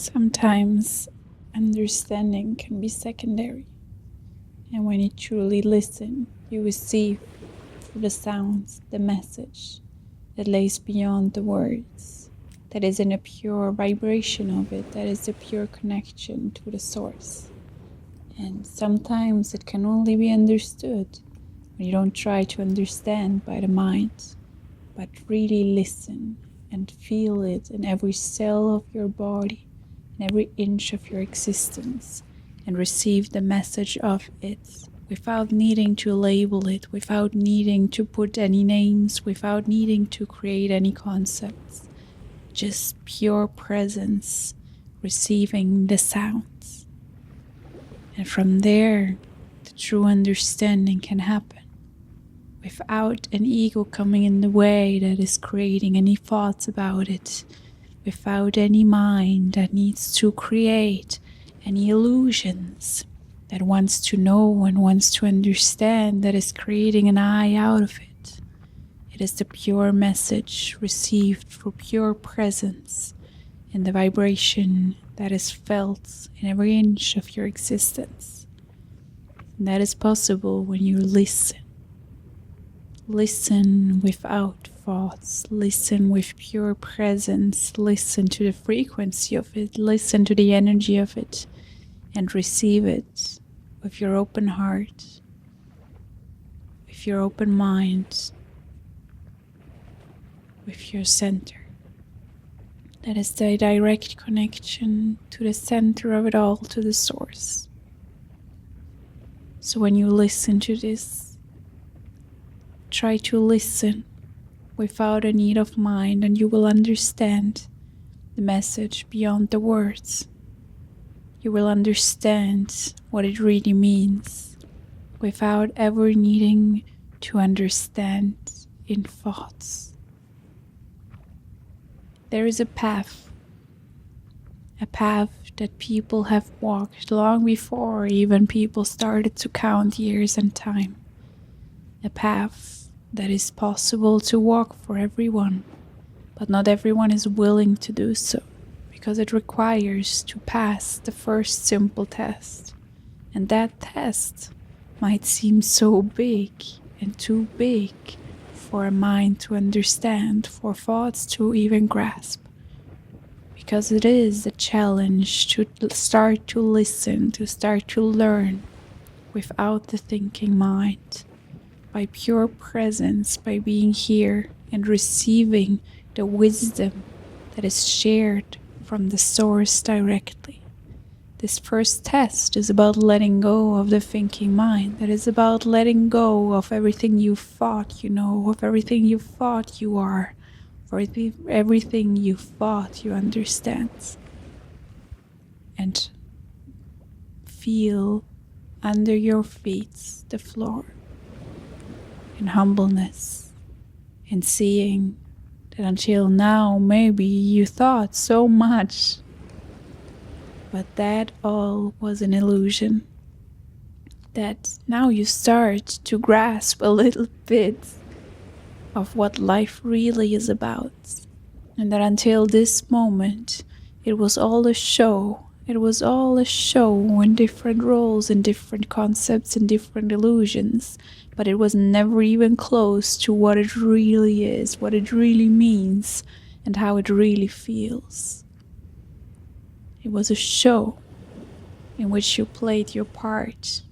Sometimes understanding can be secondary, and when you truly listen, you receive through the sounds the message that lays beyond the words, that is in a pure vibration of it, that is a pure connection to the source. And sometimes it can only be understood when you don't try to understand by the mind, but really listen and feel it in every cell of your body, in every inch of your existence, and receive the message of it without needing to label it, without needing to put any names, without needing to create any concepts. Just pure presence, receiving the sounds. And from there, the true understanding can happen without an ego coming in the way that is creating any thoughts about it, without any mind that needs to create any illusions, that wants to know and wants to understand, that is creating an I out of it. It is the pure message received through pure presence in the vibration that is felt in every inch of your existence. And that is possible when you listen. Listen without thoughts, listen with pure presence, listen to the frequency of it, listen to the energy of it, and receive it with your open heart, with your open mind, with your center. That is the direct connection to the center of it all, to the source. So when you listen to this, try to listen without a need of mind, and you will understand the message beyond the words. You will understand what it really means without ever needing to understand in thoughts. There is a path that people have walked long before even people started to count years and time. A path that is possible to walk for everyone, but not everyone is willing to do so, because it requires to pass the first simple test. And that test might seem so big and too big for a mind to understand, for thoughts to even grasp, because it is a challenge to start to listen, to start to learn without the thinking mind, by pure presence, by being here and receiving the wisdom that is shared from the source directly. This first test is about letting go of the thinking mind. That is about letting go of everything you thought you know, of everything you thought you are, for everything you thought you understand. And feel under your feet the floor in humbleness, in seeing that until now maybe you thought so much, but that all was an illusion. That now you start to grasp a little bit of what life really is about, and that until this moment it was all a show. It was all a show in different roles, in different concepts, in different illusions, but it was never even close to what it really is, what it really means, and how it really feels. It was a show in which you played your part,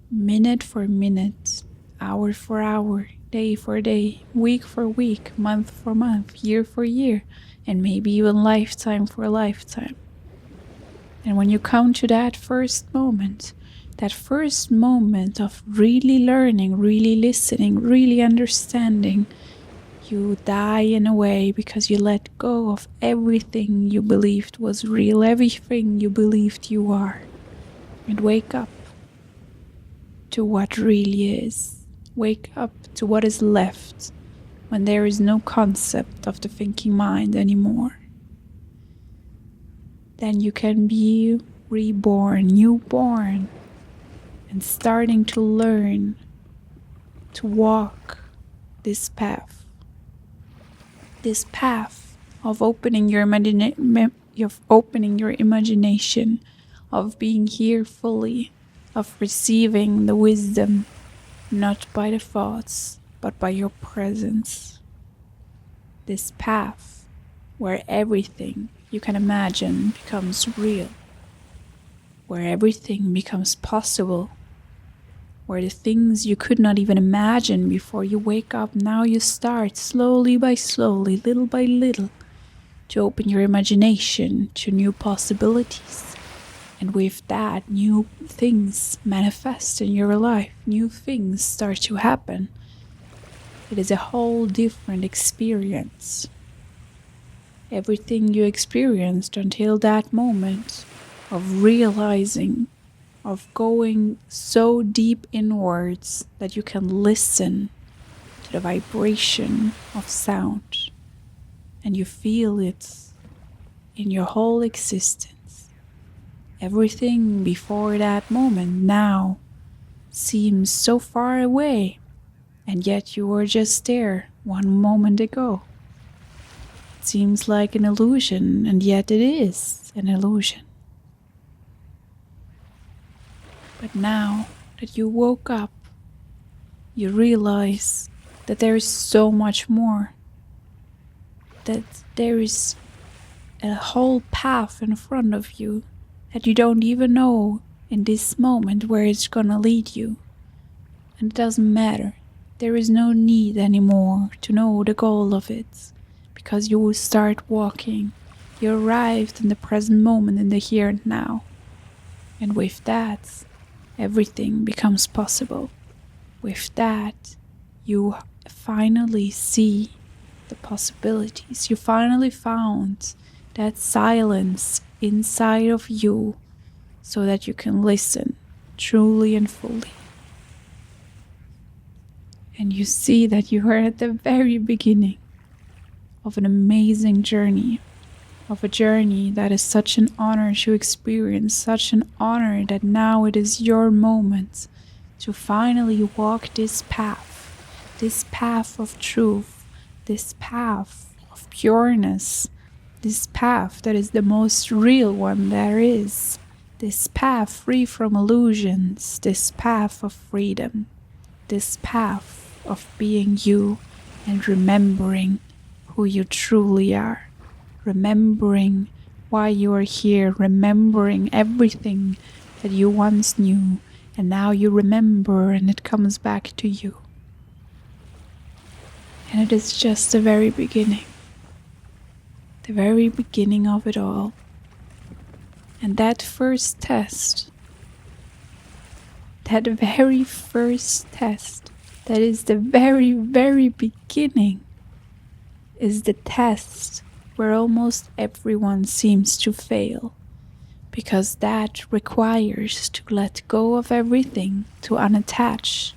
minute for minute, hour for hour, day for day, week for week, month for month, year for year, and maybe even lifetime for lifetime. And when you come to that first moment of really learning, really listening, really understanding, you die in a way because you let go of everything you believed was real, everything you believed you are, and wake up to what really is. Wake up to what is left when there is no concept of the thinking mind anymore. Then you can be reborn, newborn, and starting to learn to walk this path of opening your of opening your imagination, of being here fully, of receiving the wisdom, not by the thoughts, but by your presence. This path where everything you can imagine becomes real, where everything becomes possible, where the things you could not even imagine before you wake up, now you start slowly by slowly, little by little, to open your imagination to new possibilities. And with that, new things manifest in your life, new things start to happen. It is a whole different experience. Everything you experienced until that moment of realizing, of going so deep inwards that you can listen to the vibration of sound, and you feel it in your whole existence. Everything before that moment now seems so far away, and yet you were just there one moment ago. It seems like an illusion, and yet it is an illusion. But now that you woke up, you realize that there is so much more, that there is a whole path in front of you that you don't even know in this moment where it's gonna lead you. And it doesn't matter. There is no need anymore to know the goal of it, because you will start walking. You arrived in the present moment, in the here and now. And with that, everything becomes possible. With that, you finally see the possibilities. You finally found that silence inside of you so that you can listen truly and fully. And you see that you are at the very beginning of an amazing journey, of a journey that is such an honor to experience, such an honor that now it is your moment to finally walk this path of truth, this path of pureness, this path that is the most real one there is, this path free from illusions, this path of freedom, this path of being you and remembering who you truly are. Remembering why you are here, remembering everything that you once knew, and now you remember and it comes back to you. And it is just the very beginning of it all. And that first test, that very first test, that is the very, very beginning, is the test where almost everyone seems to fail, because that requires to let go of everything, to unattach,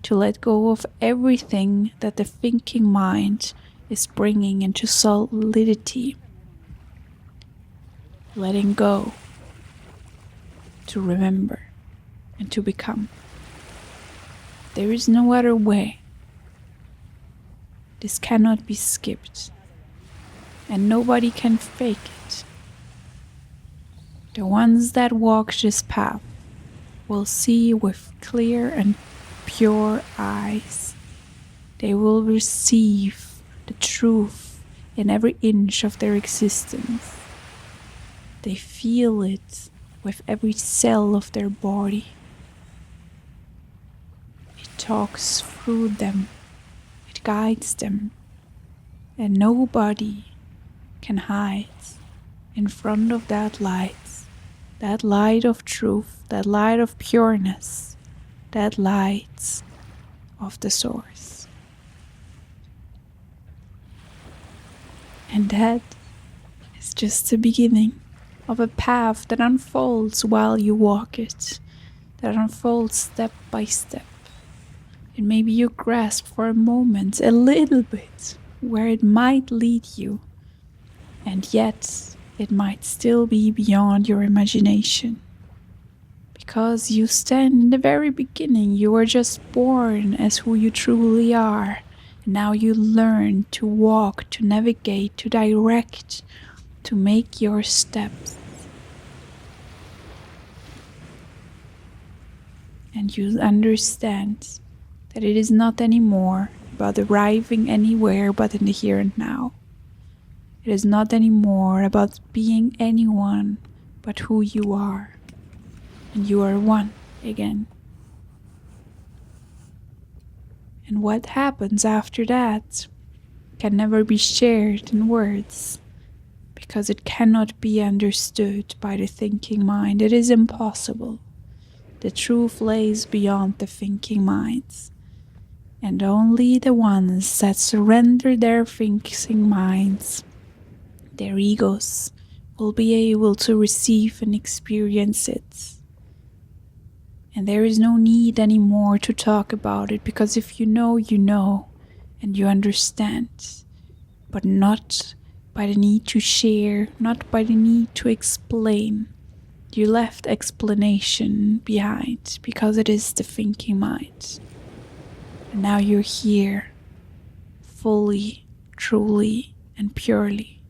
to let go of everything that the thinking mind is bringing into solidity. Letting go, to remember, and to become. There is no other way. This cannot be skipped. And nobody can fake it. The ones that walk this path will see with clear and pure eyes. They will receive the truth in every inch of their existence. They feel it with every cell of their body. It talks through them. It guides them. And nobody can hide in front of that light of truth, that light of pureness, that light of the source. And that is just the beginning of a path that unfolds while you walk it, that unfolds step by step. And maybe you grasp for a moment, a little bit, where it might lead you. And yet, it might still be beyond your imagination. Because you stand in the very beginning, you were just born as who you truly are. And now you learn to walk, to navigate, to direct to make your steps. And you understand that it is not anymore about arriving anywhere but in the here and now. It is not anymore about being anyone but who you are. And you are one again. And what happens after that can never be shared in words, because it cannot be understood by the thinking mind. It is impossible. The truth lays beyond the thinking minds, and only the ones that surrender their thinking minds, their egos, will be able to receive and experience it. And there is no need anymore to talk about it, because if you know, and you understand, but not by the need to share, not by the need to explain. You left explanation behind because it is the thinking mind. And now you're here, fully, truly, and purely,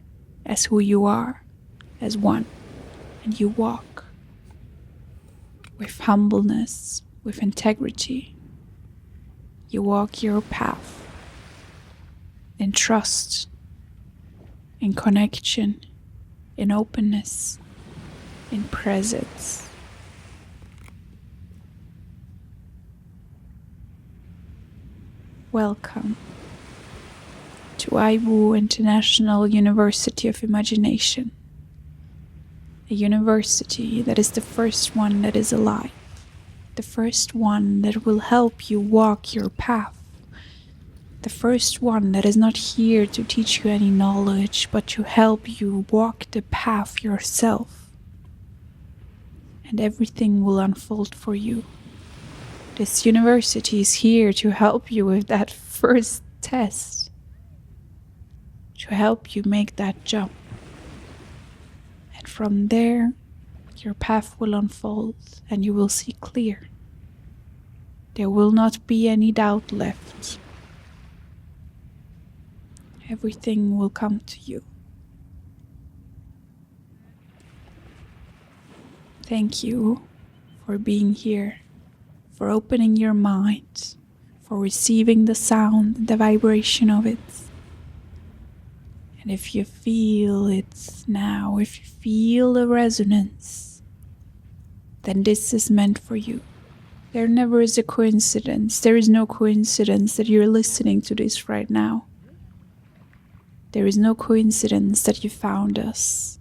as who you are, as one. And you walk with humbleness, with integrity. You walk your path in trust, in connection, in openness, in presence. Welcome to AïBû International University of Imagination, a university that is the first one that is alive, the first one that will help you walk your path, the first one that is not here to teach you any knowledge, but to help you walk the path yourself. And everything will unfold for you. This university is here to help you with that first test, to help you make that jump. And from there, your path will unfold and you will see clear. There will not be any doubt left. Everything will come to you. Thank you for being here, for opening your mind, for receiving the sound and the vibration of it. And if you feel it now, if you feel the resonance, then this is meant for you. There never is a coincidence. There is no coincidence that you're listening to this right now. There is no coincidence that you found us.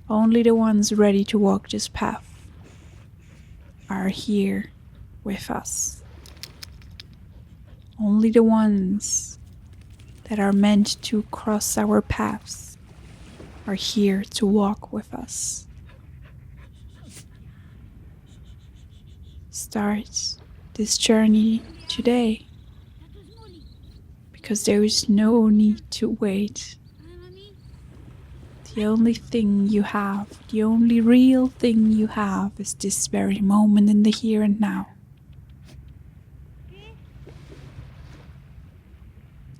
Only the ones ready to walk this path are here with us. Only the ones that are meant to cross our paths are here to walk with us. Start this journey today, because there is no need to wait. The only thing you have, the only real thing you have is this very moment in the here and now.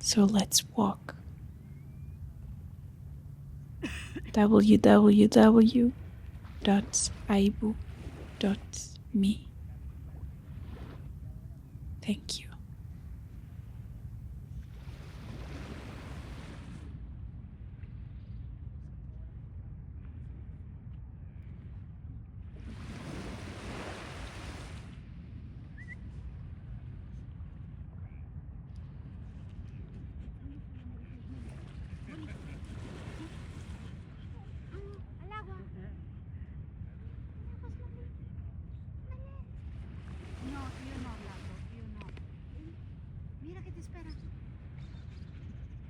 So let's walk. www.AïBû.me. Thank you. Mira que te espera.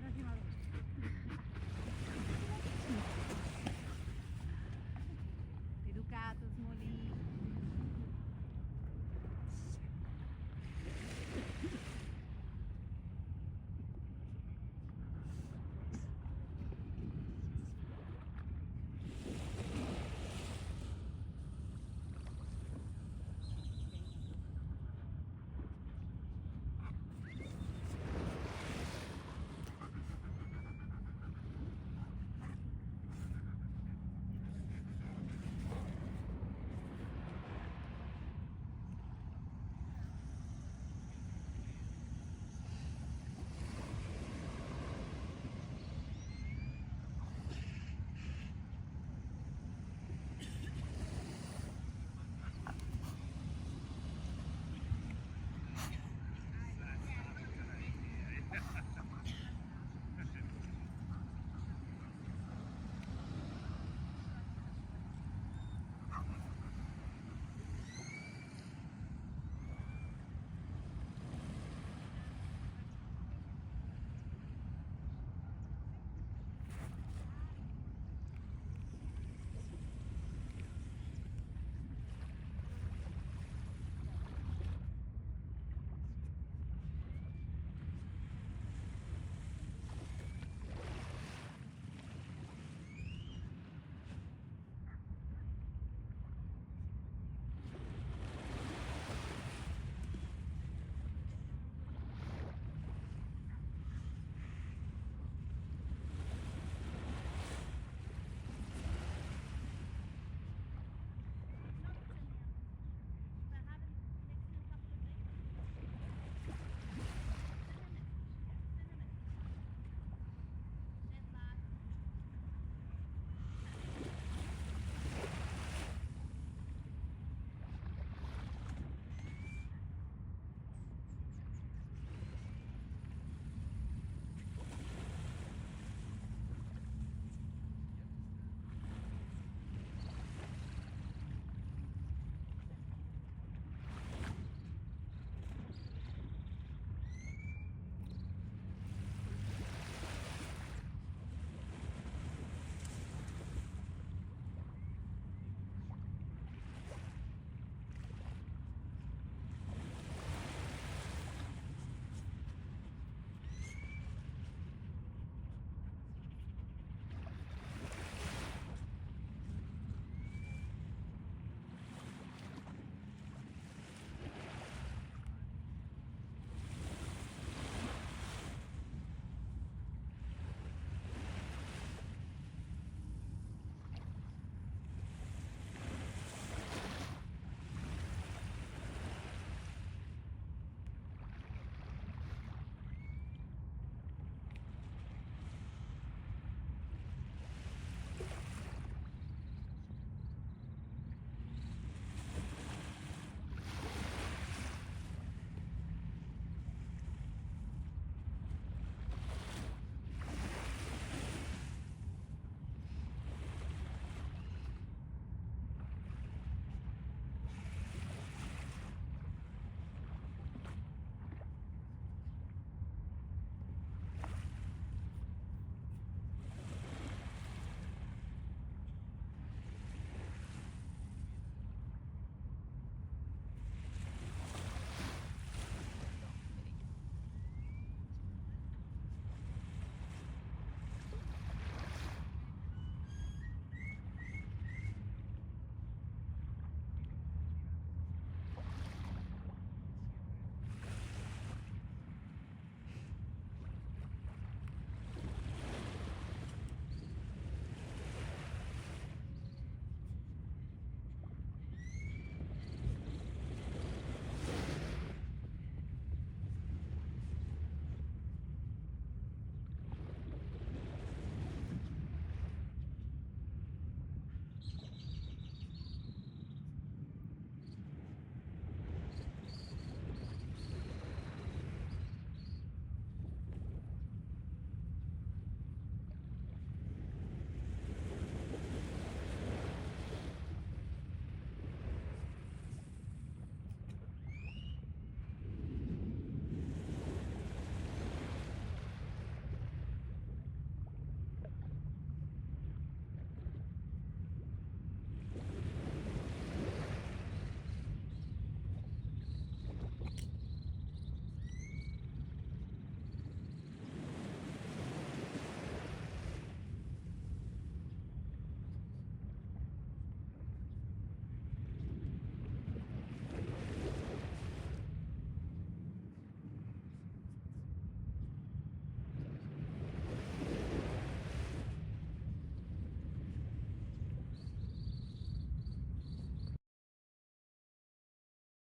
Próxima vez.